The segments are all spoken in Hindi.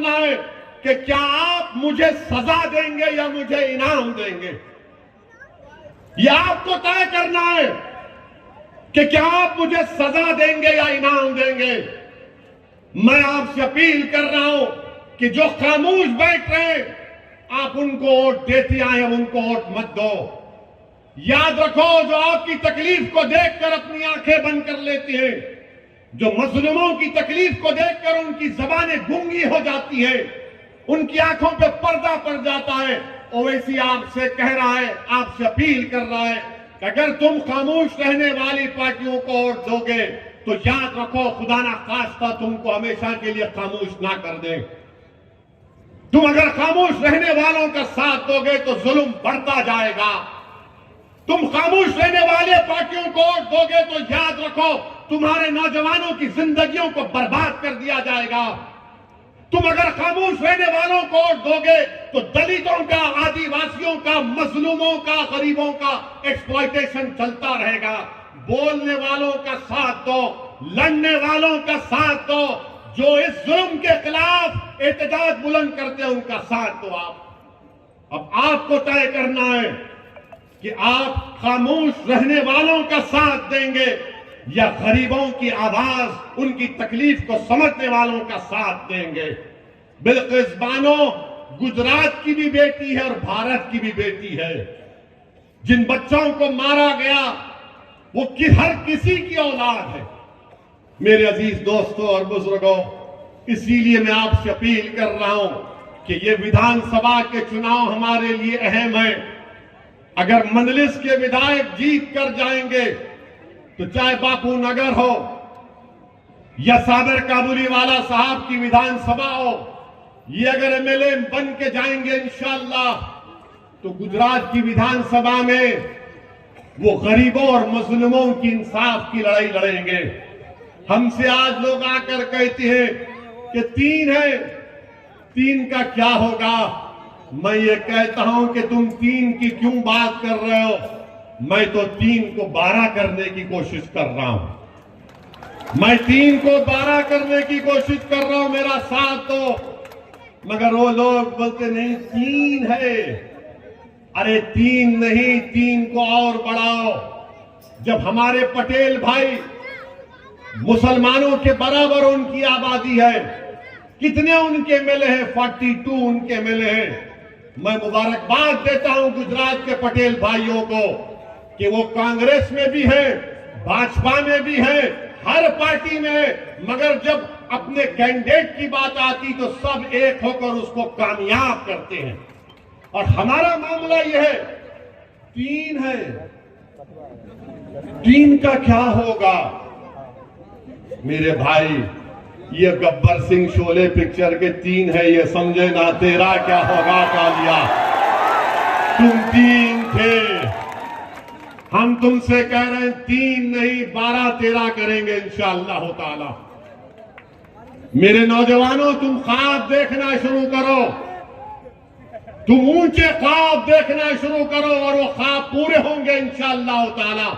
करना है कि क्या आप मुझे सजा देंगे या मुझे इनाम देंगे। यह आपको तय करना है कि क्या आप मुझे सजा देंगे या इनाम देंगे। मैं आपसे अपील कर रहा हूं कि जो खामोश बैठ रहे हैं, आप उनको वोट देते आए, उनको वोट मत दो। याद रखो, जो आपकी तकलीफ को देखकर अपनी आंखें बंद कर लेते हैं, जो मजलूमों की तकलीफ को देखकर उनकी जबानें गूंगी हो जाती है, उनकी आंखों पे पर्दा पड़ जाता है, ओवैसी आपसे कह रहा है, आपसे अपील कर रहा है कि अगर तुम खामोश रहने वाली पार्टियों को वोट दोगे तो याद रखो, खुदा ना खास्ता तुमको हमेशा के लिए खामोश ना कर दे। तुम अगर खामोश रहने वालों का साथ दोगे तो जुल्म बढ़ता जाएगा। तुम खामोश रहने वाले पार्टियों को वोट दोगे तो याद रखो, तुम्हारे नौजवानों की जिंदगियों को बर्बाद कर दिया जाएगा। तुम अगर खामोश रहने वालों को वोट दोगे तो दलितों का, आदिवासियों का, मजलूमों का, गरीबों का एक्सप्लॉयटेशन चलता रहेगा। बोलने वालों का साथ दो, लड़ने वालों का साथ दो, जो इस जुल्म के खिलाफ एहतजाज बुलंद करते हैं उनका साथ दो। अब आपको तय करना है कि आप खामोश रहने वालों का साथ देंगे या गरीबों की आवाज, उनकी तकलीफ को समझने वालों का साथ देंगे। बिल्किस बानो गुजरात की भी बेटी है और भारत की भी बेटी है। जिन बच्चों को मारा गया वो हर किसी की औलाद है। मेरे अजीज दोस्तों और बुजुर्गों, इसीलिए मैं आपसे अपील कर रहा हूं कि ये विधानसभा के चुनाव हमारे लिए अहम है। अगर मंजलिस के विधायक जीत कर जाएंगे तो चाहे बापू नगर हो या साबर काबुलीवाला साहब की विधानसभा हो, ये अगर एमएलए बन के जाएंगे इंशाअल्लाह, तो गुजरात की विधानसभा में वो गरीबों और मजलूमों की इंसाफ की लड़ाई लड़ेंगे। हमसे आज लोग आकर कहते हैं कि 3 है, 3 का क्या होगा। मैं ये कहता हूं कि तुम 3 की क्यों बात कर रहे हो, मैं तो 3 को 12 करने की कोशिश कर रहा हूं। मैं 3 को 12 करने की कोशिश कर रहा हूं, मेरा साथ दो। मगर वो लोग बोलते नहीं 3 है। अरे 3 नहीं, 3 को और बढ़ाओ। जब हमारे पटेल भाई मुसलमानों के बराबर उनकी आबादी है, कितने उनके एमएलए हैं? 42 उनके एमएलए हैं। मैं मुबारकबाद देता हूं गुजरात के पटेल भाइयों को कि वो कांग्रेस में भी है, भाजपा में भी है, हर पार्टी में है, मगर जब अपने कैंडिडेट की बात आती तो सब एक होकर उसको कामयाब करते हैं। और हमारा मामला यह है, 3 है, 3 का क्या होगा? मेरे भाई, ये गब्बर सिंह शोले पिक्चर के 3 है, ये समझे ना, तेरा क्या होगा कालिया। तुम 3 थे, हम तुमसे कह रहे हैं 3 नहीं 12 13 करेंगे इंशाअल्लाह ताला। मेरे नौजवानों, तुम ख्वाब देखना शुरू करो, तुम ऊंचे ख्वाब देखना शुरू करो और वो ख्वाब पूरे होंगे इंशाअल्लाह ताला।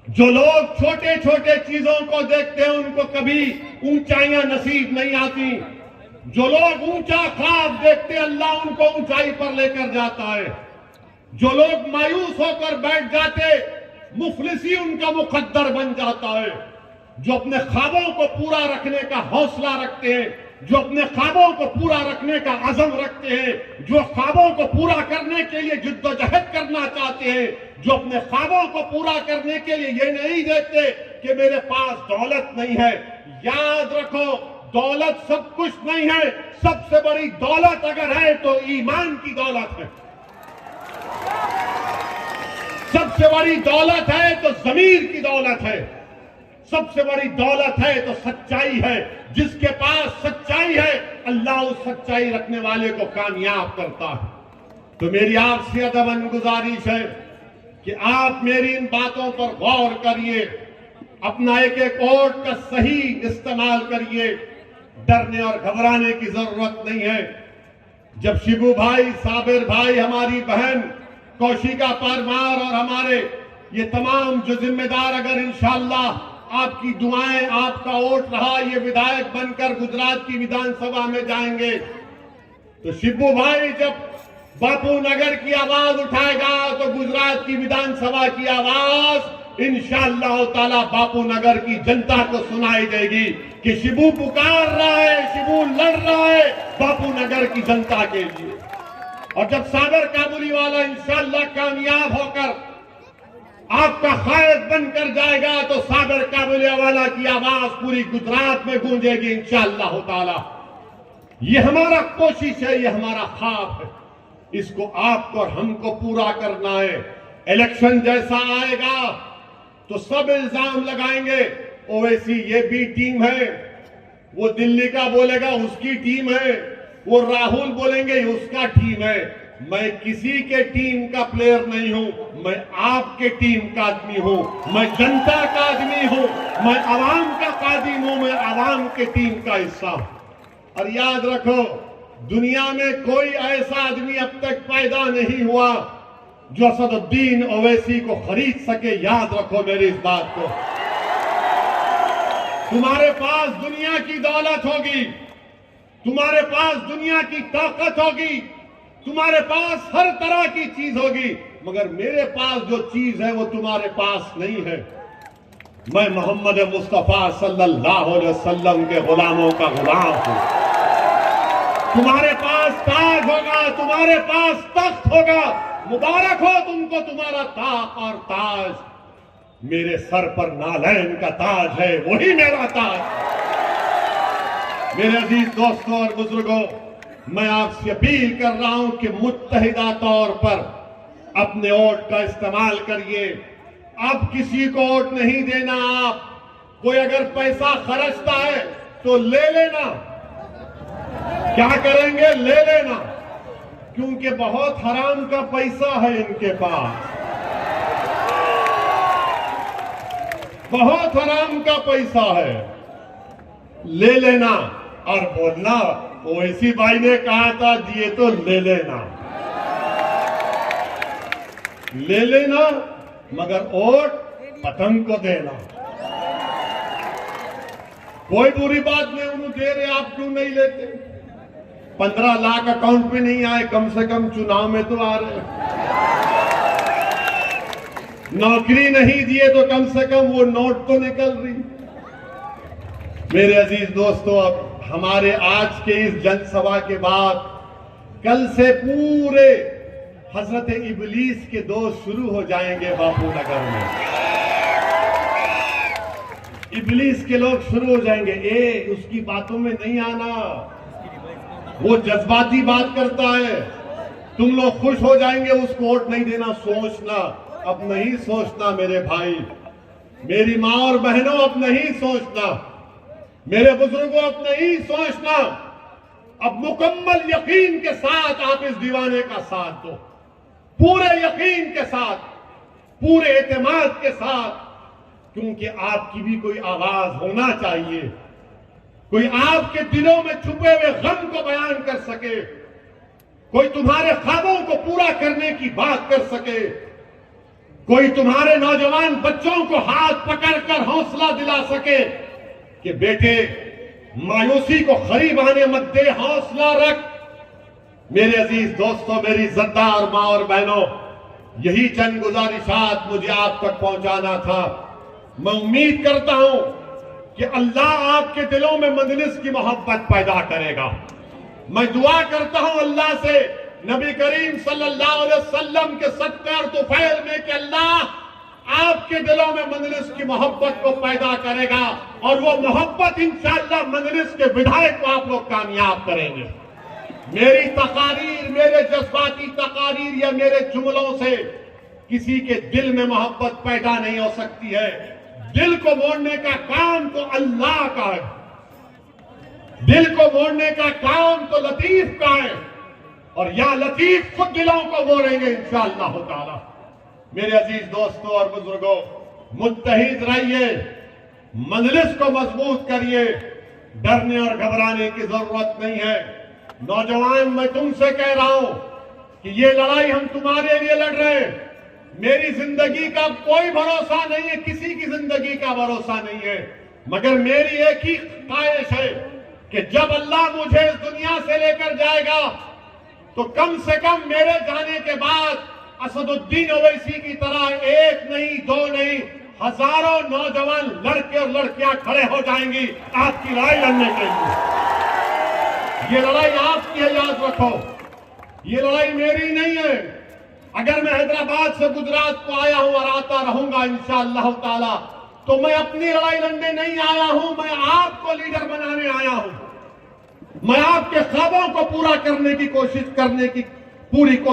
जो लोग छोटे छोटे चीजों को देखते हैं उनको कभी ऊंचाइयां नसीब नहीं आती। जो लोग ऊंचा ख्वाब देखते हैं अल्लाह उनको ऊंचाई पर लेकर जाता है। जो लोग मायूस होकर बैठ जाते, मुफलिसी उनका मुकद्दर बन जाता है। जो अपने ख्वाबों को पूरा रखने का हौसला रखते हैं, जो अपने ख्वाबों को पूरा रखने का अज़म रखते हैं, जो ख्वाबों को पूरा करने के लिए जिद्दोजहद करना चाहते हैं, जो अपने ख्वाबों को पूरा करने के लिए ये नहीं देखते कि मेरे पास दौलत नहीं है। याद रखो, दौलत सब कुछ नहीं है, सबसे बड़ी दौलत अगर है तो ईमान की दौलत है। सबसे बड़ी दौलत है तो ज़मीर की दौलत है। सबसे बड़ी दौलत है तो सच्चाई है। जिसके पास सच्चाई है अल्लाह उस सच्चाई रखने वाले को कामयाब करता है। तो मेरी आपसे अदबन गुजारिश है कि आप मेरी इन बातों पर गौर करिए, अपना एक एक वोट का सही इस्तेमाल करिए। डरने और घबराने की जरूरत नहीं है। जब शिबू भाई, साबिर भाई, हमारी बहन कौशिका परमार और हमारे ये तमाम जो जिम्मेदार अगर इंशाअल्लाह आपकी दुआएं, आपका वोट रहा, ये विधायक बनकर गुजरात की विधानसभा में जाएंगे। तो शिबू भाई जब बापू नगर की आवाज उठाएगा तो गुजरात की विधानसभा की आवाज इंशाअल्लाह ताला बापू नगर की जनता को सुनाई देगी कि शिबू पुकार रहा है, शिबू लड़ रहा है बापू नगर की जनता के लिए। और जब सागर काबुली वाला इंशाअल्लाह कामयाब होकर आपका खायद बनकर जाएगा तो सागर काबुली वाला की आवाज पूरी गुजरात में गूंजेगी इंशाअल्लाह ताला। ये हमारा कोशिश है, ये हमारा ख्वाब है, इसको आपको और हमको पूरा करना है। इलेक्शन जैसा आएगा तो सब इल्जाम लगाएंगे, ओवैसी ये भी टीम है, वो दिल्ली का बोलेगा उसकी टीम है, वो राहुल बोलेंगे उसका टीम है। मैं किसी के टीम का प्लेयर नहीं हूं, मैं आपके टीम का आदमी हूं, मैं जनता का आदमी हूं, मैं आवाम का कादिम हूं, मैं आवाम के टीम का हिस्सा हूं। और याद रखो, दुनिया में कोई ऐसा आदमी अब तक पैदा नहीं हुआ जो असदुद्दीन ओवैसी को खरीद सके। याद रखो मेरी इस बात को। तुम्हारे पास दुनिया की दौलत होगी, तुम्हारे पास दुनिया की ताकत होगी, तुम्हारे पास हर तरह की चीज होगी, मगर मेरे पास जो चीज है वो तुम्हारे पास नहीं है। मैं मोहम्मद मुस्तफा सल्लल्लाहु अलैहि वसल्लम के गुलामों का गुलाम हूं। तुम्हारे पास ताज होगा, तुम्हारे पास तख्त होगा, मुबारक हो तुमको तुम्हारा ताज और ताज। मेरे सर पर नालैन का ताज है, वही मेरा ताज। मेरे अजीज दोस्तों और बुजुर्गों, मैं आपसे अपील कर रहा हूं कि मुत्तहिदा तौर पर अपने वोट का इस्तेमाल करिए। अब किसी को वोट नहीं देना। आप कोई अगर पैसा खर्चता है तो ले लेना। क्या करेंगे? ले लेना, क्योंकि बहुत हराम का पैसा है इनके पास, बहुत हराम का पैसा है। ले लेना और बोलना ओवैसी भाई ने कहा था दिए तो ले लेना, ले लेना, मगर वोट पतंग को देना। कोई बुरी बात नहीं, उन्हें दे रहे, आप क्यों नहीं लेते? 15 लाख अकाउंट में नहीं आए, कम से कम चुनाव में तो आ रहे। नौकरी नहीं दिए तो कम से कम वो नोट तो निकल रही। मेरे अजीज दोस्तों, अब हमारे आज के इस जनसभा के बाद कल से पूरे हजरत इबलीस के दोस्त शुरू हो जाएंगे बापू नगर में। इबलीस के लोग शुरू हो जाएंगे। उसकी बातों में नहीं आना, वो जज्बाती बात करता है। तुम लोग खुश हो जाएंगे, उसको वोट नहीं देना। सोचना, अब नहीं सोचना मेरे भाई, मेरी मां और बहनों, अब नहीं सोचना, मेरे बुजुर्गों, अब नहीं सोचना। अब मुकम्मल यकीन के साथ आप इस दीवाने का साथ दो, पूरे यकीन के साथ, पूरे एतमाद के साथ, क्योंकि आपकी भी कोई आवाज होना चाहिए, कोई आपके दिलों में छुपे हुए गम को बयान कर सके, कोई तुम्हारे ख्वाबों को पूरा करने की बात कर सके, कोई तुम्हारे नौजवान बच्चों को हाथ पकड़कर हौसला दिला सके कि बेटे मायूसी को खरीब आने मत दे, हौसला रख। मेरे अजीज दोस्तों, मेरी इज्जतदार मां और बहनों, यही चंद गुजारिशात मुझे आप तक पहुंचाना था। मैं उम्मीद करता हूं कि अल्लाह आपके दिलों में मजलिस की मोहब्बत पैदा करेगा। मैं दुआ करता हूं अल्लाह से, नबी करीम सल्लल्लाहु अलैहि वसल्लम के सदक़े और तुफैल में, कि अल्लाह आपके दिलों में मजलिस की मोहब्बत को पैदा करेगा और वो मोहब्बत इंशाअल्लाह मजलिस के विधायक को आप लोग कामयाब करेंगे। मेरी तकारीर, मेरे जज्बाती तकारीर या मेरे जुमलों से किसी के दिल में मोहब्बत पैदा नहीं हो सकती है। दिल को मोड़ने का काम तो अल्लाह का है, दिल को मोड़ने का काम तो लतीफ का है, और या लतीफ खुद दिलों को मोड़ेंगे इंशाअल्लाह ताला। मेरे अजीज दोस्तों और बुजुर्गों, मुत्तहिद रहिए, मजलिस को मजबूत करिए, डरने और घबराने की जरूरत नहीं है। नौजवान, मैं तुमसे कह रहा हूं कि ये लड़ाई हम तुम्हारे लिए लड़ रहे हैं, मेरी जिंदगी का कोई भरोसा नहीं है, किसी की जिंदगी का भरोसा नहीं है, मगर मेरी एक ही ख्वाहिश है कि जब अल्लाह मुझे इस दुनिया से लेकर जाएगा तो कम से कम मेरे जाने के बाद असदुद्दीन ओवैसी की तरह एक नहीं, दो नहीं, हजारों नौजवान लड़के और लड़कियां खड़े हो जाएंगी आपकी लड़ाई लड़ने के लिए। ये लड़ाई आपकी है, याद रखो, ये लड़ाई मेरी नहीं है। अगर मैं हैदराबाद से गुजरात को आया हूं और आता रहूंगा इंशाअल्लाह ताला, तो मैं अपनी लड़ाई लड़ने नहीं आया हूं, मैं आपको लीडर बनाने आया हूं। मैं आपके ख्वाबों को पूरा करने की कोशिश करने की पूरी कोशिश